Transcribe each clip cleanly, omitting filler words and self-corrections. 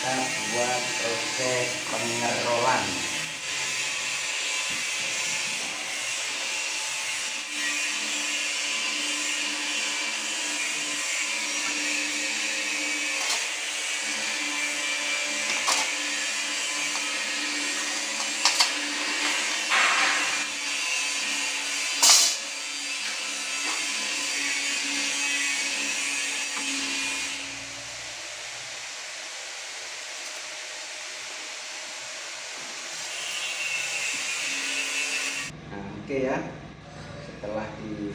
kita buat proses pengerolan. Oke ya, setelah di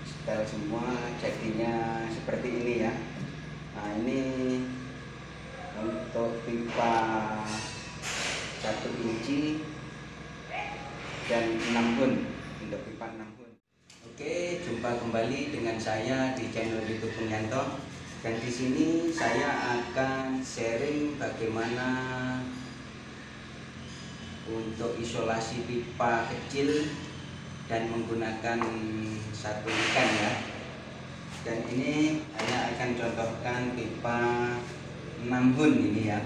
setel semua jadinya seperti ini ya. Nah, ini untuk pipa 1 inci dan 6 hun, untuk pipa 6 hun. Oke, jumpa kembali dengan saya di channel YouTube Pungyanto. Dan di sini saya akan sharing bagaimana untuk isolasi pipa kecil dan menggunakan satu ikan ya. Dan ini saya akan contohkan pipa 6 hun ini ya,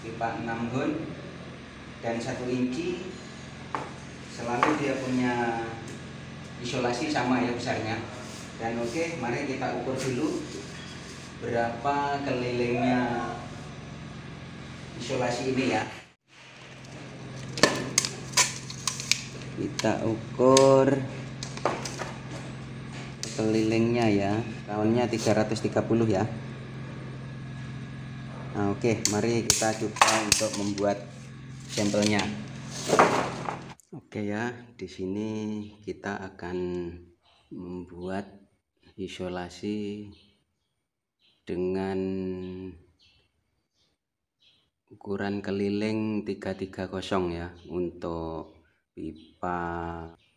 pipa 6 hun dan 1 inci. Selalu dia punya isolasi sama ya besarnya. Dan oke, mari kita ukur dulu berapa kelilingnya isolasi ini ya. Kita ukur kelilingnya ya, tahunnya 330 ya. Nah, oke, mari kita coba untuk membuat sampelnya. Oke ya, di sini kita akan membuat isolasi dengan ukuran keliling 330 ya, untuk pipa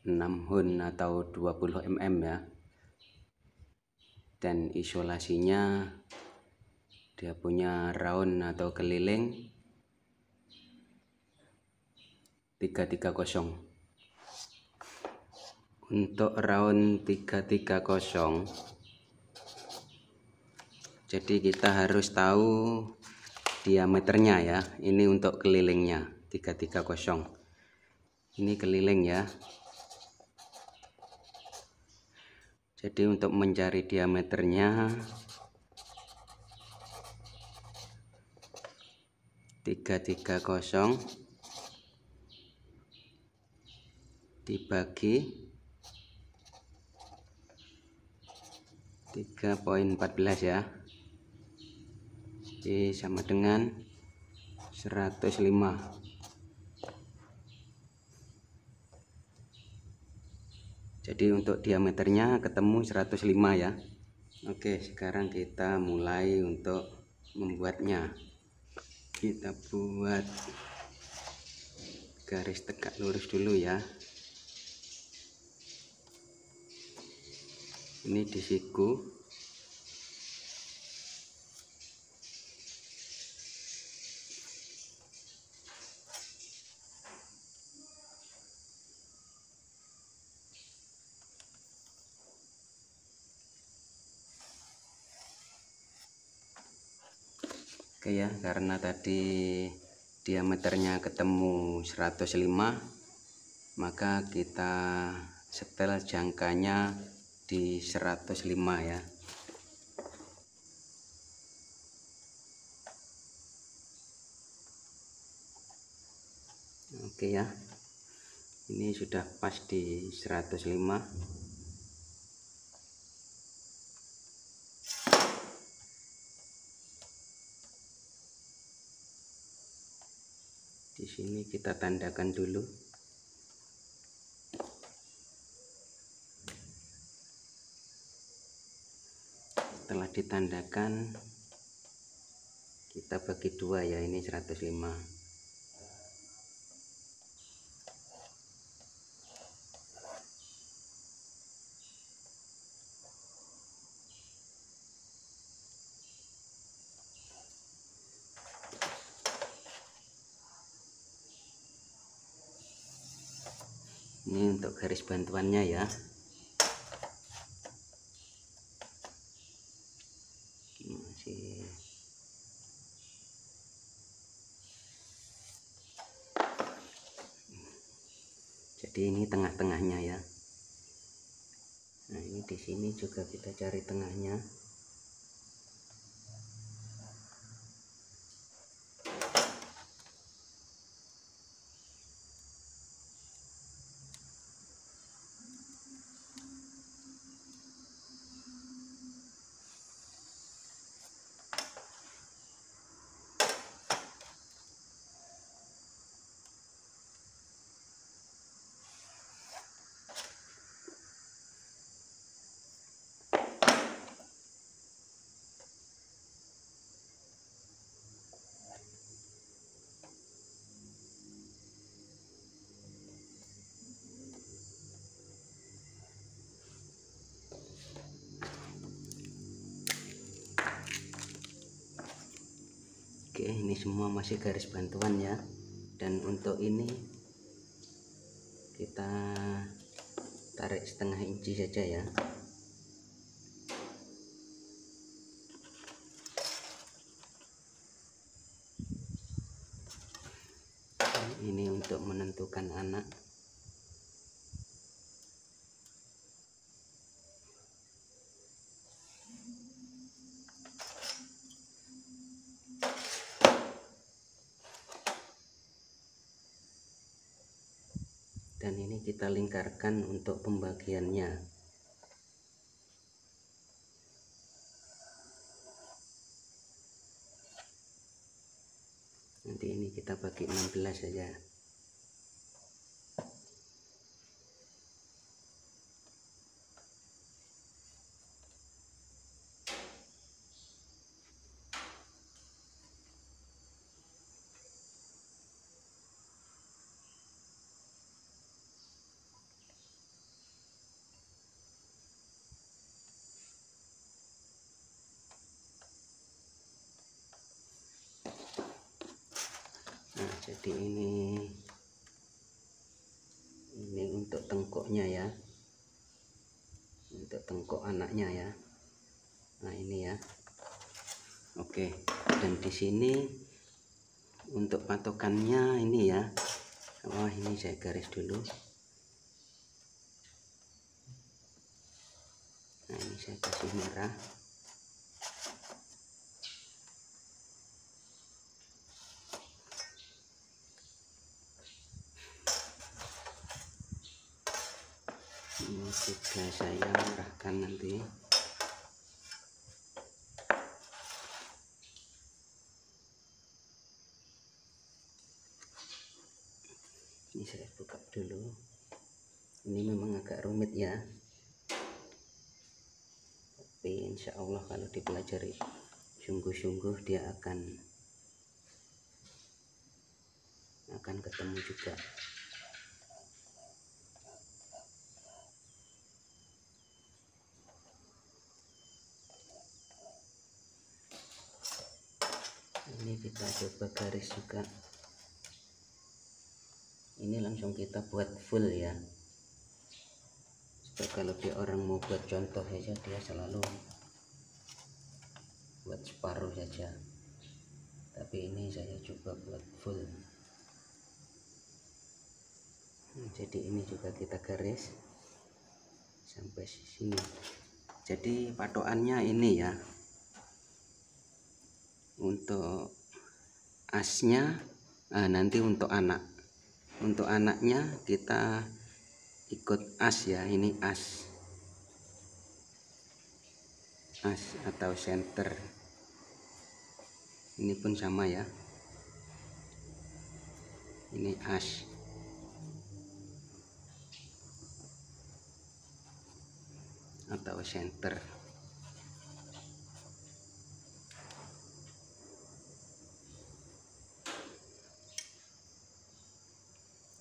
6 hun atau 20 mm ya. Dan isolasinya dia punya round atau keliling 330. Untuk round 330, jadi kita harus tahu diameternya ya. Ini untuk kelilingnya 330. Ini keliling ya. Jadi untuk mencari diameternya 330 dibagi 3,14 ya. Jadi sama dengan 105. Jadi untuk diameternya ketemu 105 ya. Oke, sekarang kita mulai untuk membuatnya. Kita buat garis tegak lurus dulu ya. Ini di siku. Oke ya, karena tadi diameternya ketemu 105, maka kita setel jangkanya di 105 ya. Oke ya, ini sudah pas di 105. Di sini kita tandakan dulu. Setelah ditandakan, kita bagi 2 ya, ini 105. Ini untuk garis bantuannya ya. Masih Jadi ini tengah-tengahnya ya. Nah, ini di sini juga kita cari tengahnya. Oke, ini semua masih garis bantuan ya. Dan untuk ini kita tarik 1/2 inci saja ya. Ini untuk menentukan anak. Dan ini kita lingkarkan untuk pembagiannya. Nanti ini kita bagi 16 saja. Nah, jadi ini untuk tengkoknya ya, untuk tengkok anaknya ya. Nah, ini ya. Oke, dan di sini untuk patokannya ini ya. Oh, ini saya garis dulu. Nah, ini saya kasih merah. Ini juga saya merahkan nanti. Ini saya buka dulu. Ini memang agak rumit ya, tapi insya Allah kalau dipelajari sungguh-sungguh dia akan ketemu juga. Ini kita coba garis juga. Ini langsung kita buat full ya. Sebab kalau dia orang mau buat contoh saja, dia selalu buat separuh saja. Tapi ini saya coba buat full. Jadi ini juga kita garis sampai sini. Jadi patokannya ini ya. Untuk asnya, nanti untuk anaknya kita ikut as ya. Ini as atau center. Ini pun sama ya, ini as. Atau center.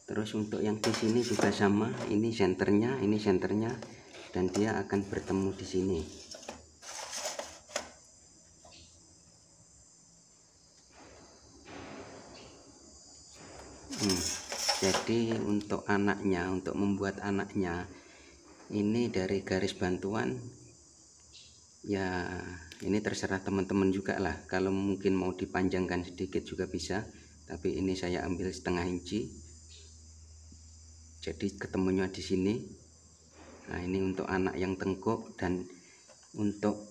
Terus untuk yang di sini juga sama, ini senternya, dan dia akan bertemu di sini. Jadi untuk anaknya, untuk membuat anaknya, ini dari garis bantuan ya, ini terserah teman-teman juga lah. Kalau mungkin mau dipanjangkan sedikit juga bisa, tapi ini saya ambil 1/2 inci. Jadi ketemunya di sini. Nah, ini untuk anak yang tengkuk, dan untuk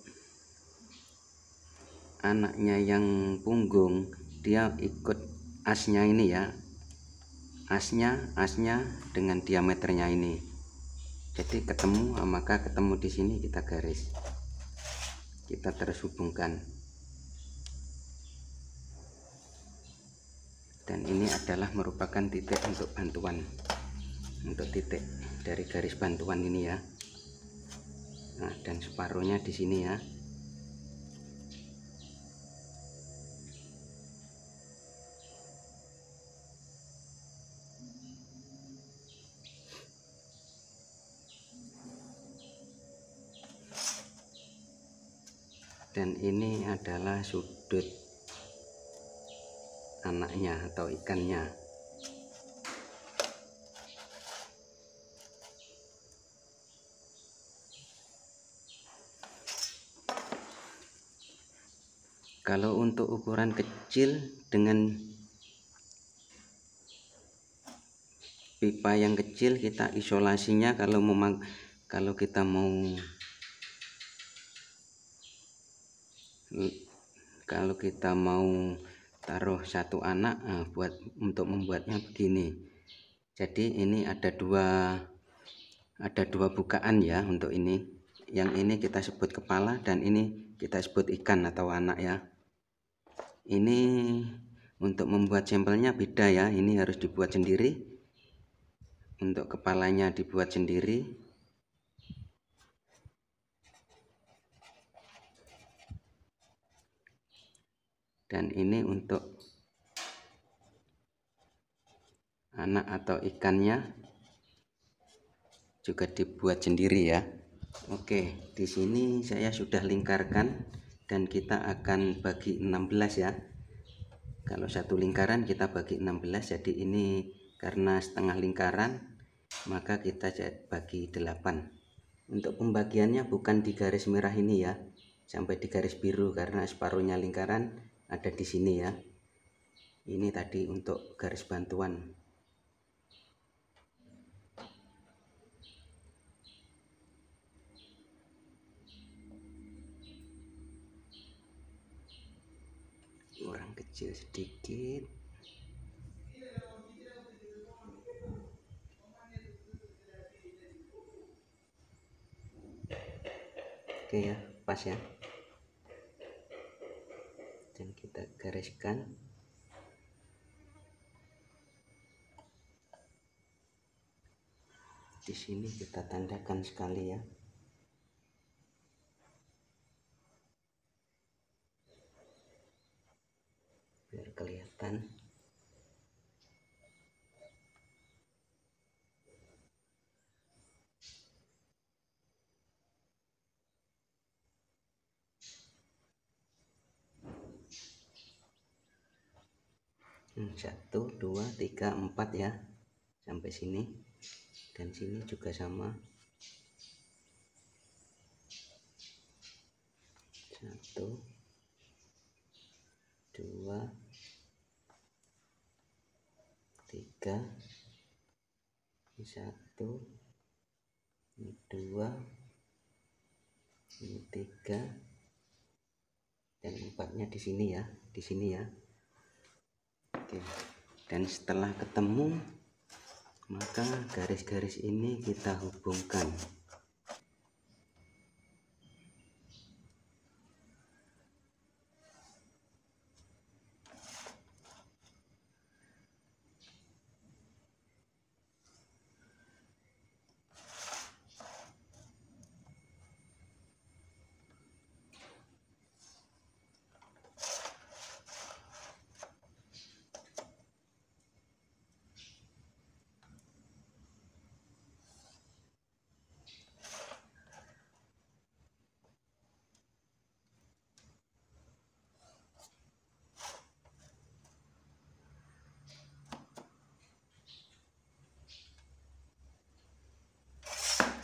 anaknya yang punggung dia ikut asnya ini ya. Asnya dengan diameternya ini. Jadi ketemu, maka ketemu di sini kita garis. Kita terus hubungkan. Dan ini adalah merupakan titik untuk bantuan. Untuk titik dari garis bantuan ini ya. Nah, dan separuhnya di sini ya. Dan ini adalah sudut anaknya atau ikannya. Kalau untuk ukuran kecil dengan pipa yang kecil, kita isolasinya kalau kita mau taruh satu anak, untuk membuatnya begini. Jadi ini ada dua bukaan ya untuk ini. Yang ini kita sebut kepala, dan ini kita sebut ikan atau anak ya. Ini untuk membuat sampelnya beda ya. Ini harus dibuat sendiri. Untuk kepalanya dibuat sendiri. Dan ini untuk anak atau ikannya juga dibuat sendiri ya. Oke, di sini saya sudah lingkarkan, dan kita akan bagi 16 ya. Kalau satu lingkaran kita bagi 16, jadi ini karena setengah lingkaran, maka kita bagi 8. Untuk pembagiannya bukan di garis merah ini ya, sampai di garis biru, karena separuhnya lingkaran ada di sini ya. Ini tadi untuk garis bantuan. Kurang kecil sedikit. Oke ya, pas ya. Dan kita gariskan. Di sini kita tandakan sekali ya. Biar kelihatan. Satu, dua, tiga, 4 ya, sampai sini. Dan sini juga sama. 1, 2, 3. 1, 2, 3, dan 4-nya di sini ya, di sini ya. Oke. Dan setelah ketemu, maka garis-garis ini kita hubungkan.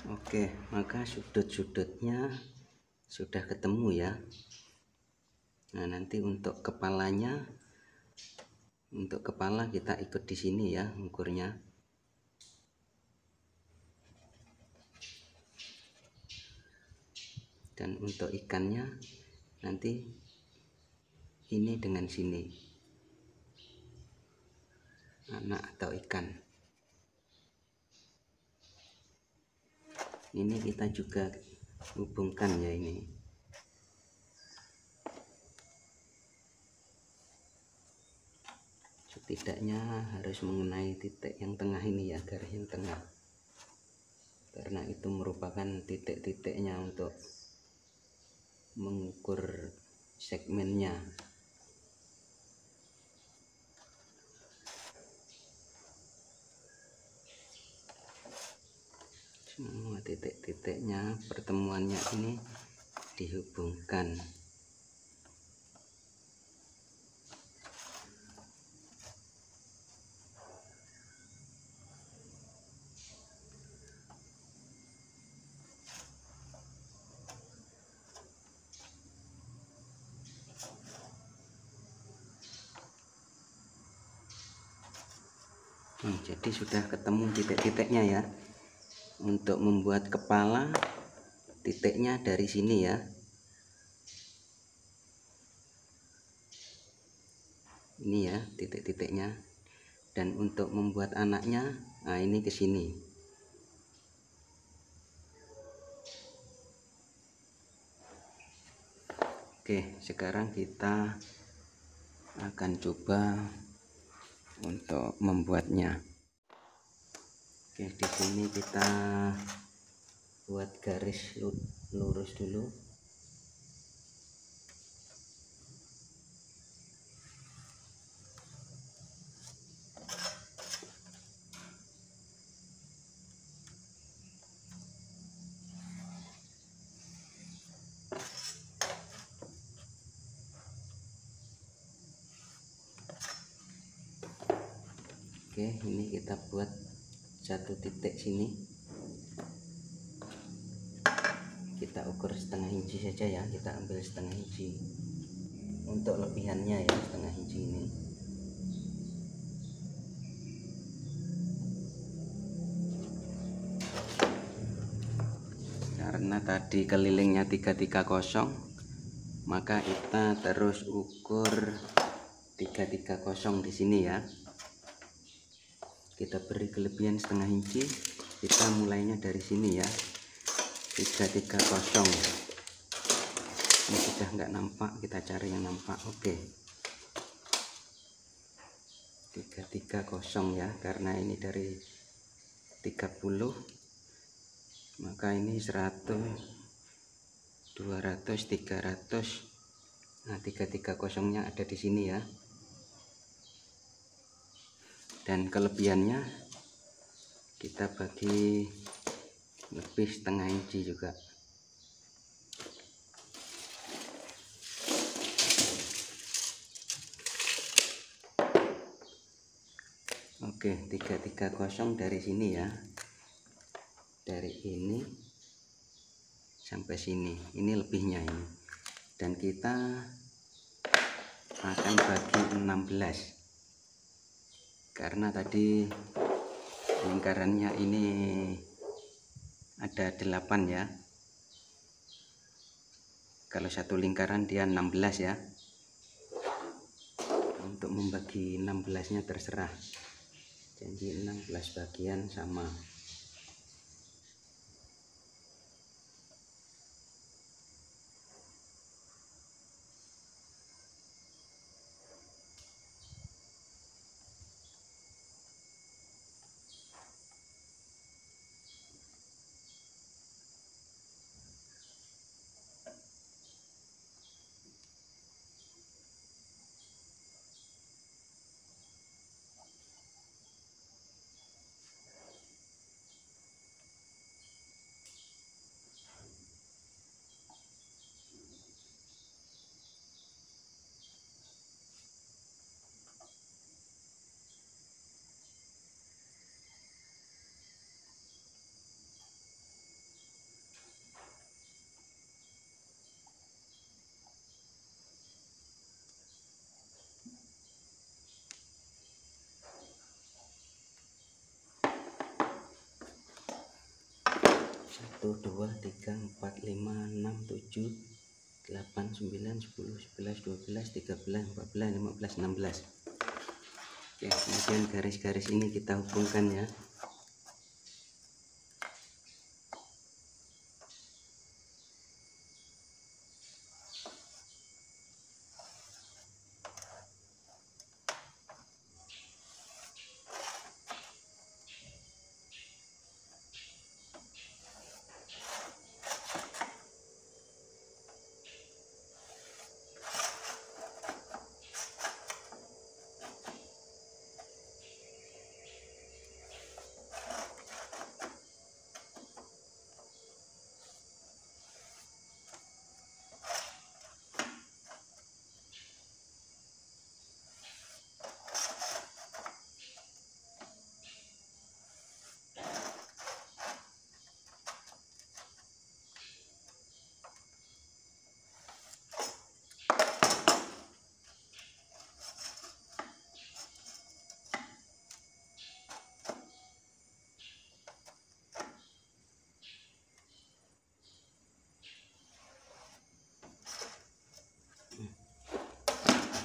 Oke, maka sudut-sudutnya sudah ketemu ya. Nah, nanti untuk kepalanya, untuk kepala kita ikut di sini ya ukurnya. Dan untuk ikannya nanti ini dengan sini, anak atau ikan. Ini kita juga hubungkan ya, ini setidaknya harus mengenai titik yang tengah ini ya, garis yang tengah, karena itu merupakan titik-titiknya untuk mengukur segmennya. Semua titik-titiknya, pertemuannya ini dihubungkan. Jadi sudah ketemu titik-titiknya ya. Untuk membuat kepala, titiknya dari sini ya. Ini ya titik-titiknya. Dan untuk membuat anaknya, nah ini ke sini. Oke, sekarang kita akan coba untuk membuatnya. Oke, di sini kita buat garis lurus dulu. Oke, ini kita buat satu titik sini. Kita ukur setengah inci saja ya, kita ambil setengah inci untuk lebihannya ya, setengah inci ini. Karena tadi kelilingnya 330, maka kita terus ukur 330 di sini ya. Kita beri kelebihan setengah inci, kita mulainya dari sini ya, 330. Ini sudah nggak nampak, kita cari yang nampak. Oke, 330 ya, karena ini dari 30, maka ini 100, 200, 300. Nah, 330-nya ada di sini ya. Dan kelebihannya kita bagi lebih setengah inci juga. Oke, 330 dari sini ya, dari ini sampai sini, ini lebihnya ini. Dan kita akan bagi 16, karena tadi lingkarannya ini ada 8 ya. Kalau satu lingkaran dia 16 ya. Untuk membagi 16-nya terserah, jadi 16 bagian sama. 2 3 4 5 6 7 8 9 10 11 12 13 14 15 16. Oke, kemudian garis-garis ini kita hubungkan ya.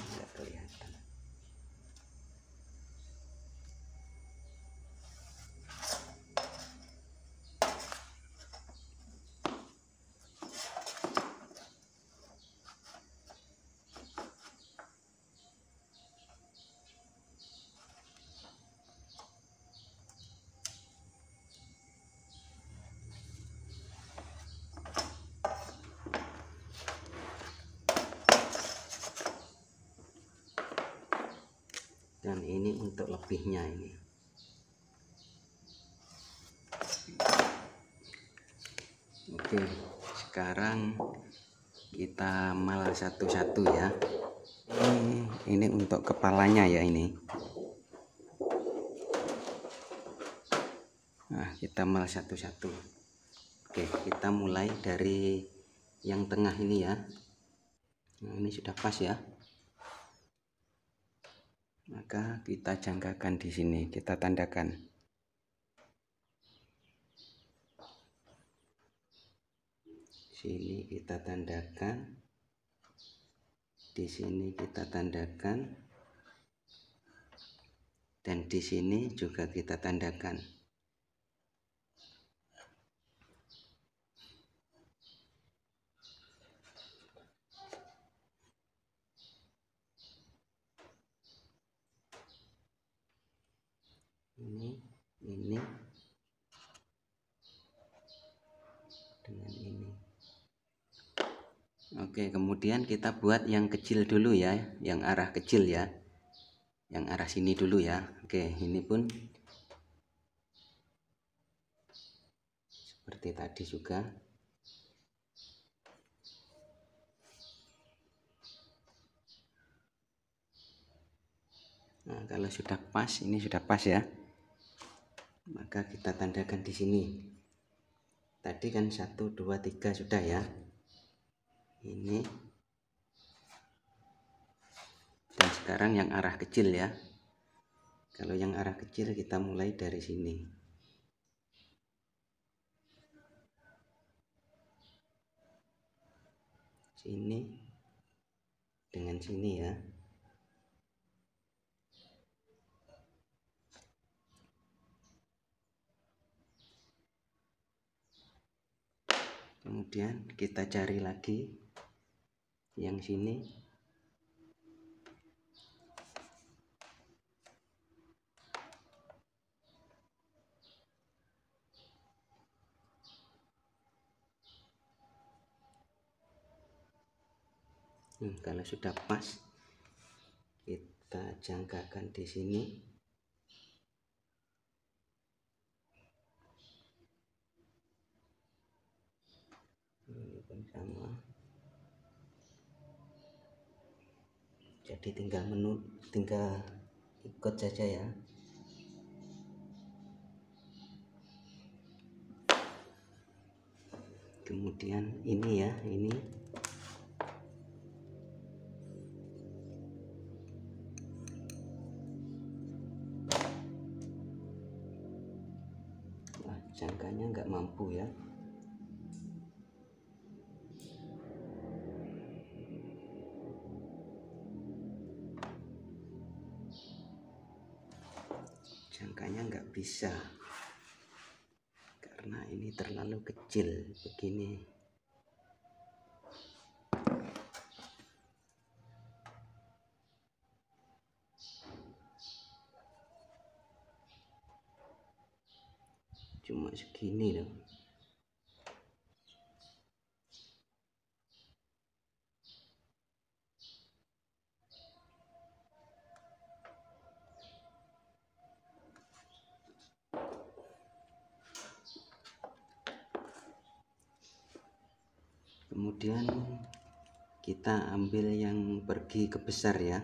Nggak kelihatan. Dan ini untuk lebihnya ini. Oke, sekarang kita mal satu-satu ya. Ini untuk kepalanya ya ini. Nah, kita mal satu-satu. Oke, kita mulai dari yang tengah ini ya. Nah, ini sudah pas ya. Maka kita jangkakan di sini, kita tandakan. Sini kita tandakan. Di sini kita tandakan. Dan di sini juga kita tandakan. Ini dengan ini. Oke, kemudian kita buat yang kecil dulu ya, yang arah kecil ya, yang arah sini dulu ya. Oke, ini pun seperti tadi juga. Nah, kalau sudah pas, ini sudah pas ya, maka kita tandakan di sini. Tadi kan 1 2 3 sudah ya. Ini. Dan sekarang yang arah kecil ya. Kalau yang arah kecil kita mulai dari sini. Sini dengan sini ya. Kemudian kita cari lagi yang sini. Kalau sudah pas, kita jangkakan di sini. Ini pun sama. Jadi tinggal ikut saja ya. Kemudian ini ya, ini. Wah, jangkanya nggak mampu ya. Jangkanya nggak bisa karena ini terlalu kecil begini. Cuma segini loh. Kemudian kita ambil yang pergi ke besar ya.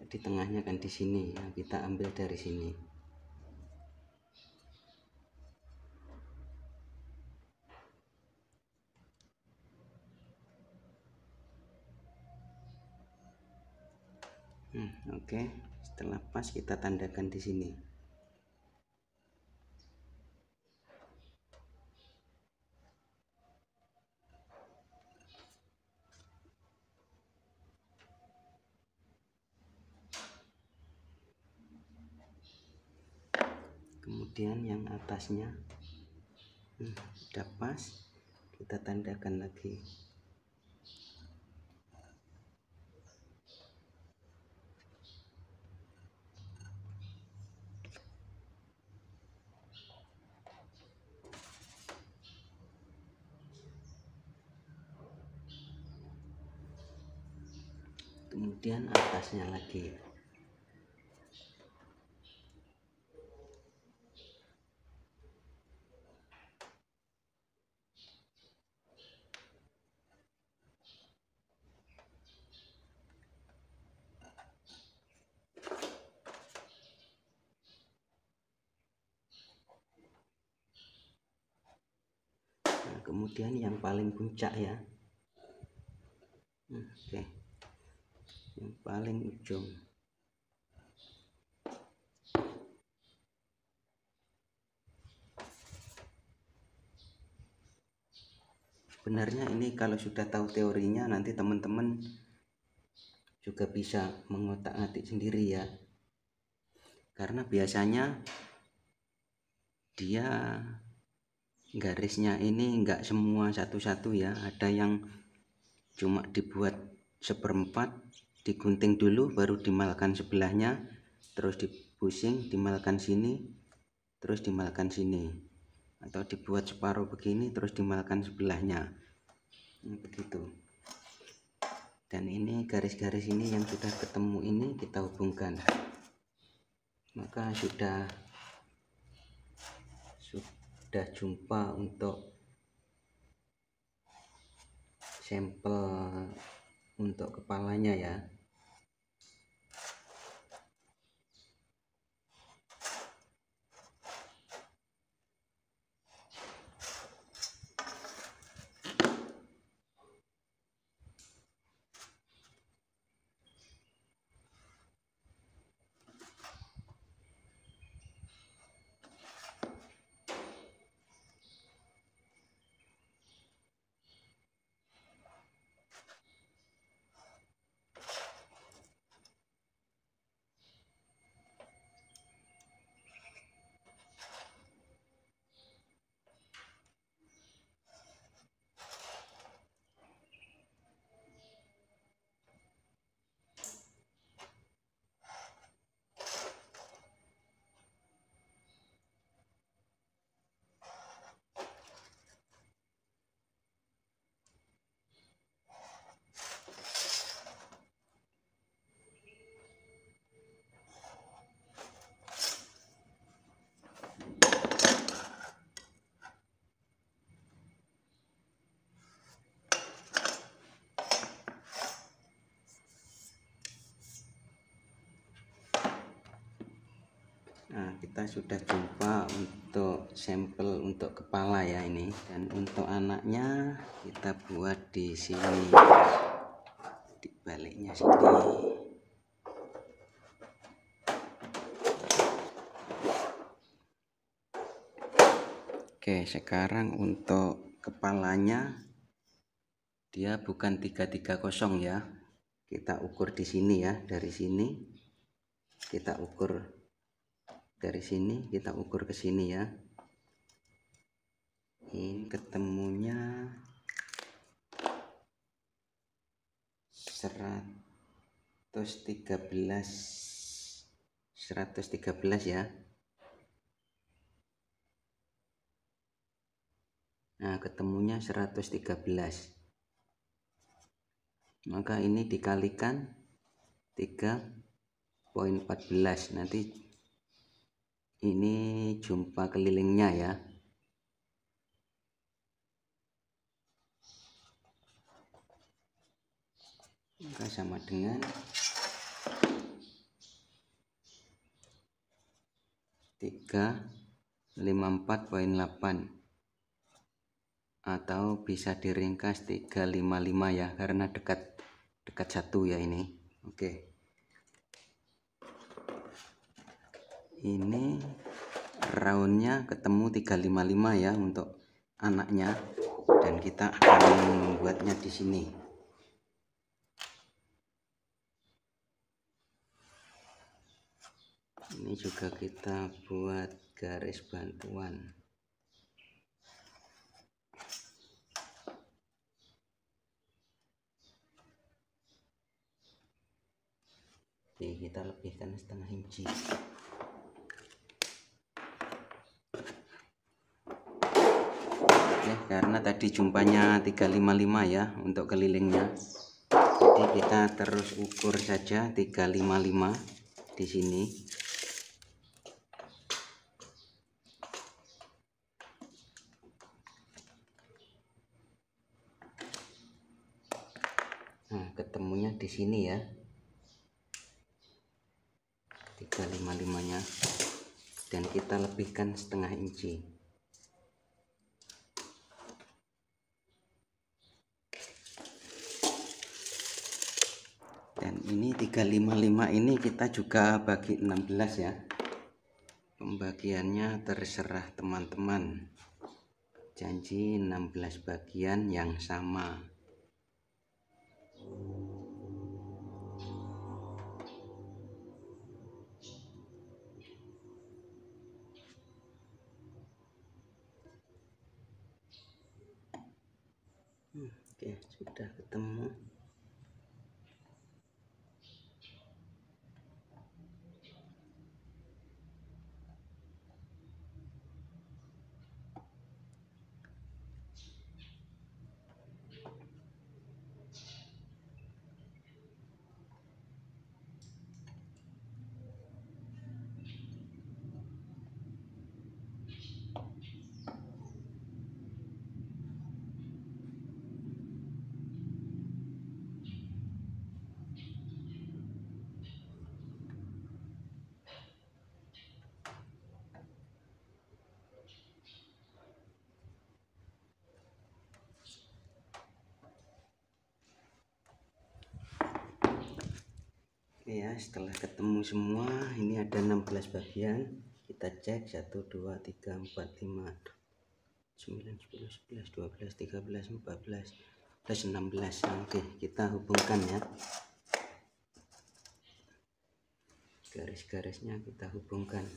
Di tengahnya kan di sini, nah, kita ambil dari sini. Oke. Setelah pas kita tandakan di sini. Kemudian yang atasnya udah pas, kita tandakan lagi. Kemudian atasnya lagi. Nah, kemudian yang paling puncak ya. Oke. Yang paling ujung. Sebenarnya ini kalau sudah tahu teorinya, nanti teman-teman juga bisa mengotak-atik sendiri ya. Karena biasanya dia garisnya ini enggak semua satu-satu ya. Ada yang cuma dibuat seperempat, digunting dulu baru dimalkan sebelahnya, terus dipusing, dimalkan sini, terus dimalkan sini. Atau dibuat separuh begini terus dimalkan sebelahnya. Begitu. Dan ini garis-garis ini yang sudah ketemu ini kita hubungkan, maka sudah jumpa untuk sampel untuk kepalanya ya. Nah, kita sudah jumpa untuk sampel untuk kepala ya ini, dan untuk anaknya kita buat di sini, di baliknya sini. Oke, sekarang untuk kepalanya dia bukan 330 ya, kita ukur di sini ya, dari sini kita ukur, dari sini kita ukur ke sini ya. Ini ketemunya 113 ya. Nah, ketemunya 113. Maka ini dikalikan 3,14. Nanti ini jumpa kelilingnya ya. Maka sama dengan 354,8 atau bisa diringkas 355 ya, karena dekat satu ya ini. Oke, ini roundnya ketemu 355 ya untuk anaknya, dan kita akan membuatnya di sini. Ini juga kita buat garis bantuan. Oke, kita lebihkan setengah inci. Oke, karena tadi jumpanya 355 ya untuk kelilingnya. Jadi kita terus ukur saja 355 di sini. Nah, ketemunya di sini ya. 355-nya, dan kita lebihkan setengah inci. Dan ini 355 ini kita juga bagi 16 ya. Pembagiannya terserah teman-teman. Janji 16 bagian yang sama. Oke, sudah ketemu. Ya, setelah ketemu semua, ini ada 16 bagian. Kita cek 1 2 3 4 5 9 10 11 12 13 14 16. Oke, kita hubungkan ya. Garis-garisnya kita hubungkan.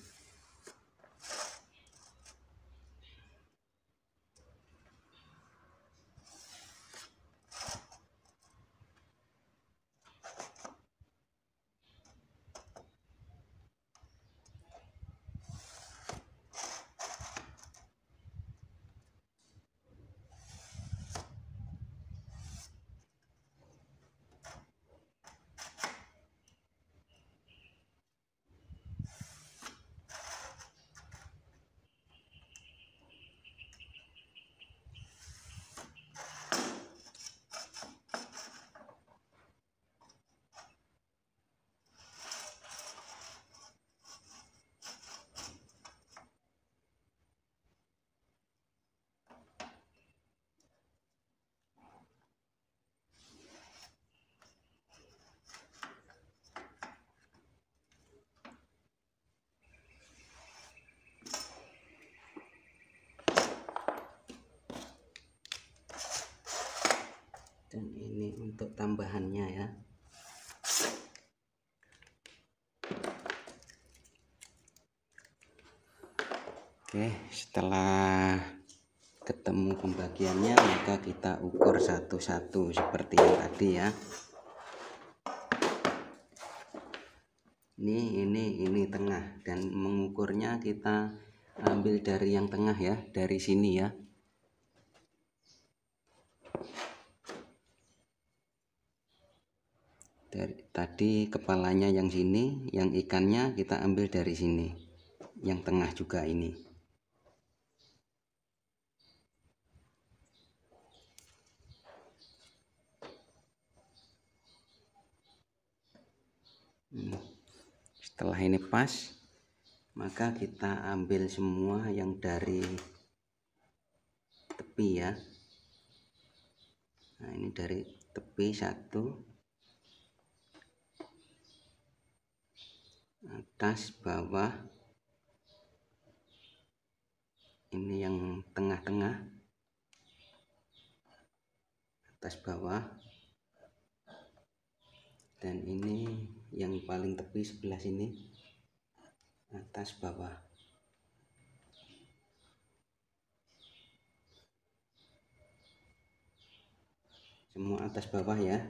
Dan ini untuk tambahannya ya. Oke, setelah ketemu pembagiannya maka kita ukur satu-satu seperti yang tadi ya. Ini tengah, dan mengukurnya kita ambil dari yang tengah ya, dari sini ya. Tadi kepalanya yang sini, yang ikannya kita ambil dari sini, yang tengah juga ini. Setelah ini pas, maka kita ambil semua yang dari tepi ya. Nah, ini dari tepi satu, atas bawah, ini yang tengah-tengah, atas bawah, dan ini yang paling tepi sebelah sini, atas bawah. Semua atas bawah ya.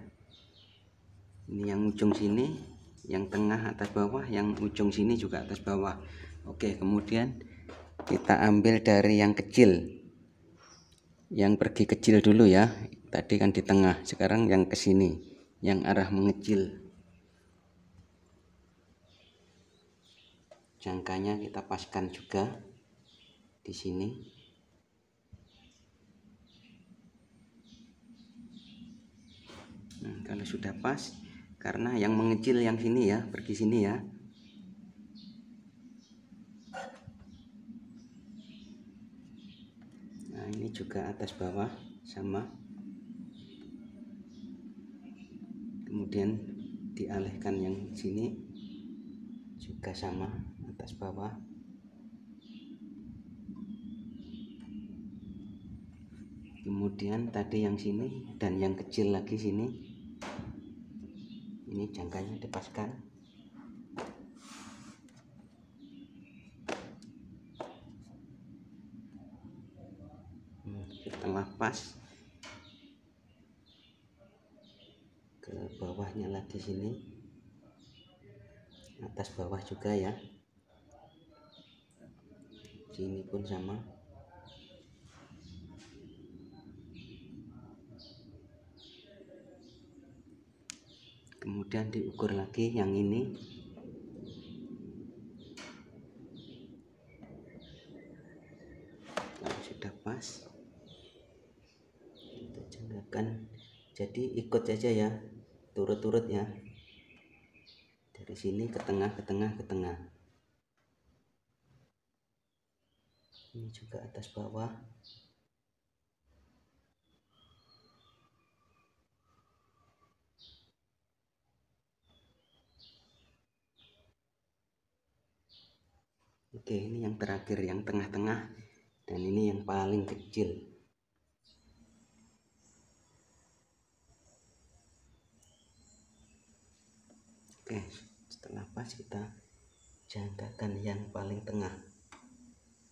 Ini yang ujung sini, yang tengah atas bawah, yang ujung sini juga atas bawah. Oke, kemudian kita ambil dari yang kecil, yang pergi kecil dulu ya. Tadi kan di tengah, sekarang yang ke sini, yang arah mengecil. Jangkanya kita paskan juga di sini. Nah, kalau sudah pas, karena yang mengecil yang sini ya, pergi sini ya. Nah, ini juga atas bawah sama. Kemudian dialihkan yang sini juga sama, atas bawah. Kemudian tadi yang sini dan yang kecil lagi sini, ini jangkanya dipaskan. Setelah pas, ke bawahnya lagi sini, atas bawah juga ya. Sini pun sama. Kemudian diukur lagi yang ini. Kalau sudah pas, kita jangkakan. Jadi ikut saja ya, turut-turut ya. Dari sini ke tengah, ke tengah, ke tengah. Ini juga atas bawah. Oke, ini yang terakhir, yang tengah-tengah, dan ini yang paling kecil. Oke, setelah pas kita jangkakan yang paling tengah.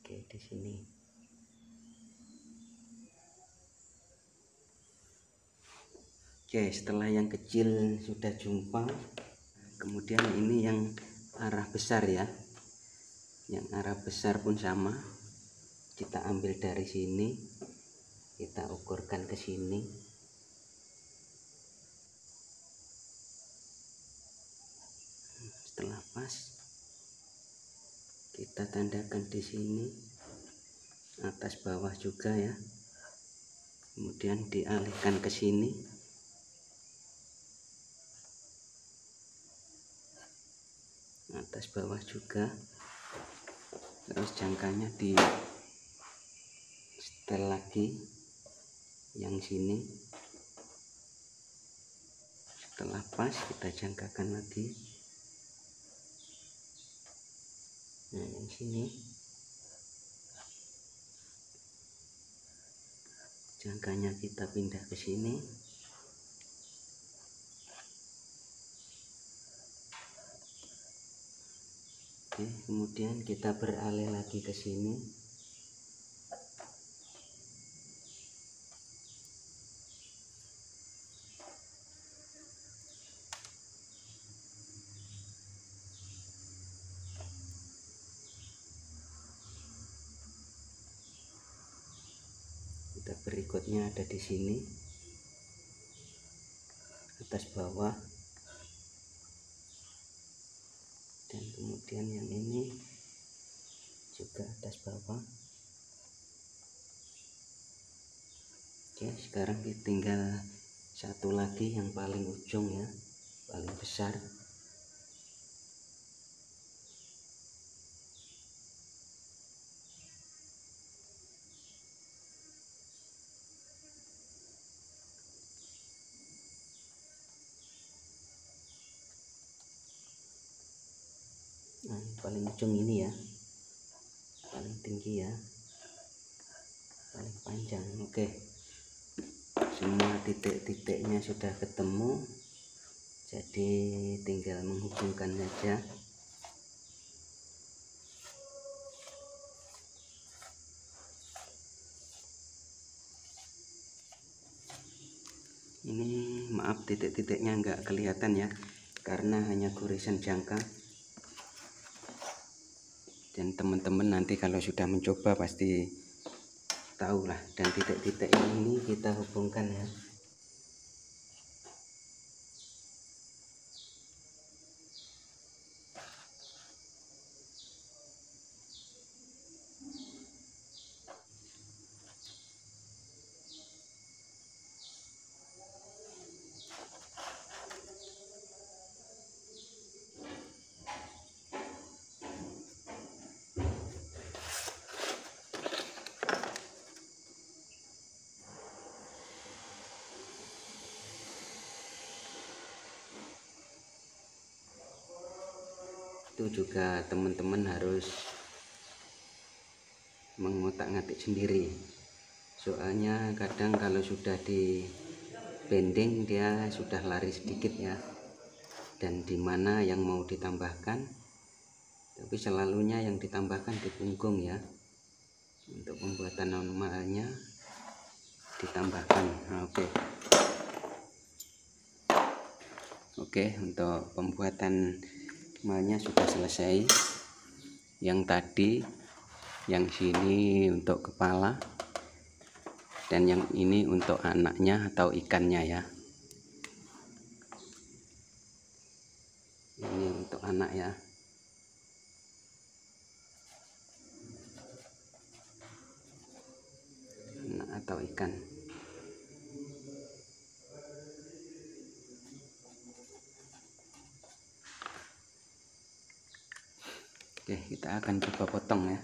Oke, di sini. Oke, setelah yang kecil sudah jumpa, kemudian ini yang arah besar ya. Yang arah besar pun sama, kita ambil dari sini, kita ukurkan ke sini. Setelah pas, kita tandakan di sini, atas bawah juga ya. Kemudian dialihkan ke sini. Atas bawah juga. Terus jangkanya di setel lagi yang sini. Setelah pas, kita jangkakan lagi. Nah, yang sini jangkanya kita pindah ke sini. Oke, kemudian kita beralih lagi ke sini. berikutnya ada di sini, atas bawah, dan kemudian yang ini juga atas bawah. Oke, sekarang tinggal satu lagi yang paling ujung ya, paling besar. Nah, paling ujung ini ya, paling tinggi ya, paling panjang. Oke, semua titik-titiknya sudah ketemu, jadi tinggal menghubungkan saja. Ini maaf titik-titiknya nggak kelihatan ya, karena hanya goresan jangka. Dan teman-teman nanti kalau sudah mencoba pasti tahu lah. Dan titik-titik ini kita hubungkan ya. Itu juga teman-teman harus mengotak-ngatik sendiri, soalnya kadang kalau sudah di bending dia sudah lari sedikit ya, dan dimana yang mau ditambahkan, tapi selalunya yang ditambahkan di punggung ya. Untuk pembuatan normalnya ditambahkan. Nah, oke, untuk pembuatan malnya sudah selesai. Yang tadi, yang sini untuk kepala, dan yang ini untuk anaknya atau ikannya ya. Ini untuk anak ya. Anak atau ikan. Oke, kita akan coba potong ya.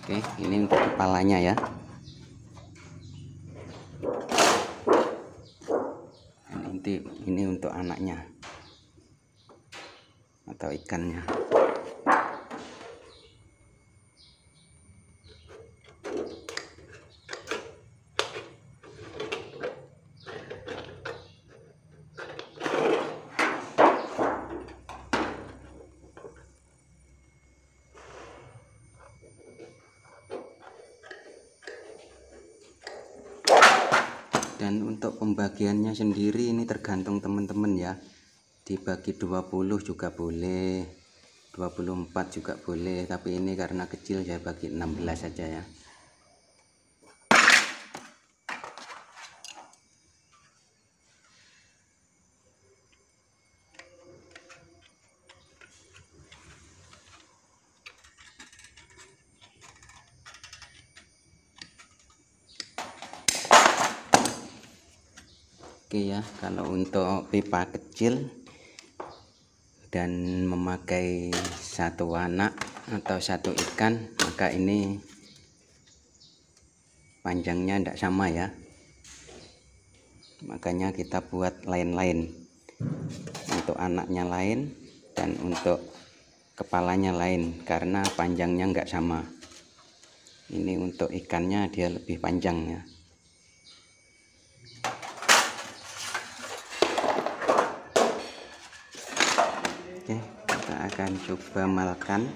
Oke, ini untuk kepalanya ya. Dan ini untuk anaknya atau ikannya. Dan untuk pembagiannya sendiri ini tergantung teman-teman ya. dibagi 20 juga boleh, 24 juga boleh, tapi ini karena kecil saya bagi 16 saja ya. Oke ya, kalau untuk pipa kecil dan memakai satu anak atau satu ikan, maka ini panjangnya tidak sama ya, makanya kita buat lain-lain, untuk anaknya lain dan untuk kepalanya lain karena panjangnya nggak sama. Ini untuk ikannya dia lebih panjang ya. Oke, kita akan coba malkan.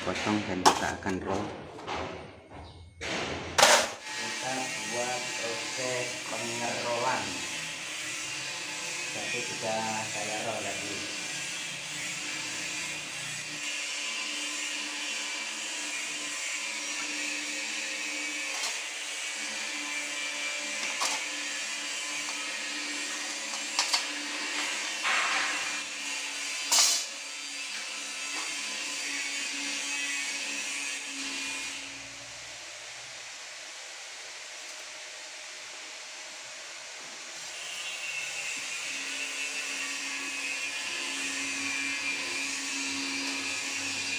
Potong dan kita akan roll. Kita buat proses pengerolan. Jadi sudah saya roll tadi.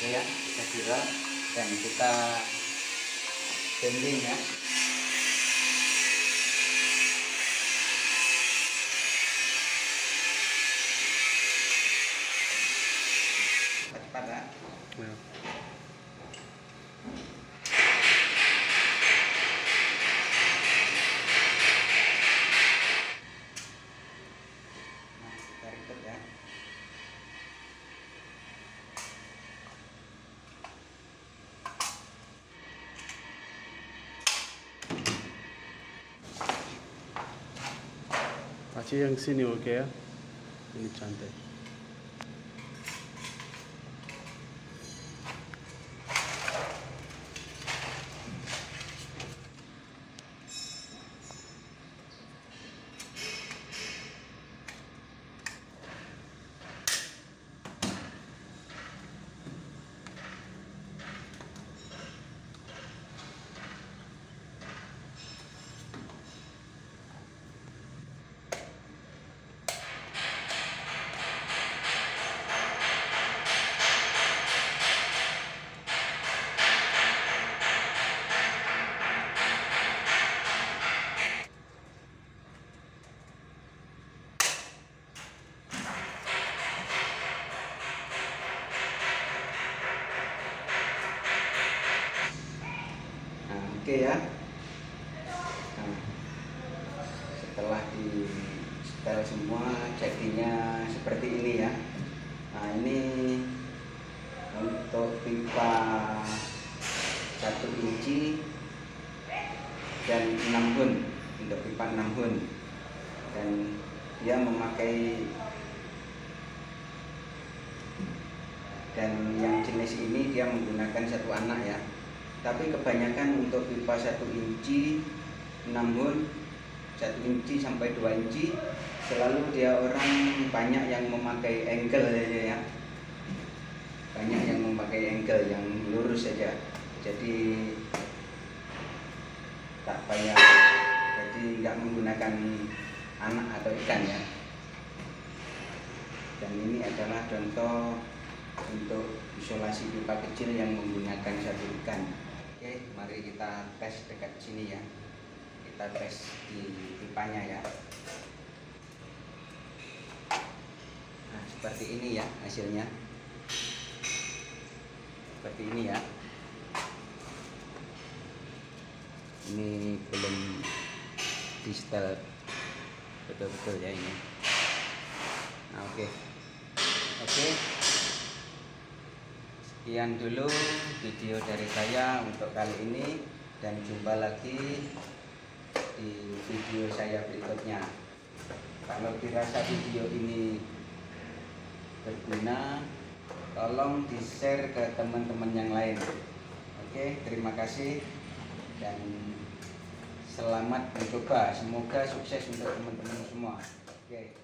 Oke ya, kita siram dan kita bending ya. Cepat ya. Aci yang sini oke ya, ini cantik. Oke ya. Nah, setelah di setel semua jadinya seperti ini ya. Nah, ini untuk pipa 1 inci dan 6 hun, untuk pipa 6 hun, dan dia memakai, dan yang jenis ini dia menggunakan 1 anak ya. Tapi kebanyakan untuk pipa 1 inci 6 hun, 1 inci sampai 2 inci selalu dia orang banyak yang memakai angle saja ya. Banyak yang memakai angle yang lurus saja. Jadi tak payah, jadi nggak menggunakan anak atau ikan ya. Dan ini adalah contoh untuk isolasi pipa kecil yang menggunakan 1 ikan. Oke, mari kita tes dekat sini ya. Kita tes di pipanya ya. Nah, seperti ini ya hasilnya. Seperti ini ya. Ini belum di setel betul-betul ya ini. Nah, oke. Sekian dulu video dari saya untuk kali ini, dan jumpa lagi di video saya berikutnya. Kalau dirasa video ini berguna, tolong di-share ke teman-teman yang lain. Oke, terima kasih dan selamat mencoba. Semoga sukses untuk teman-teman semua. Oke.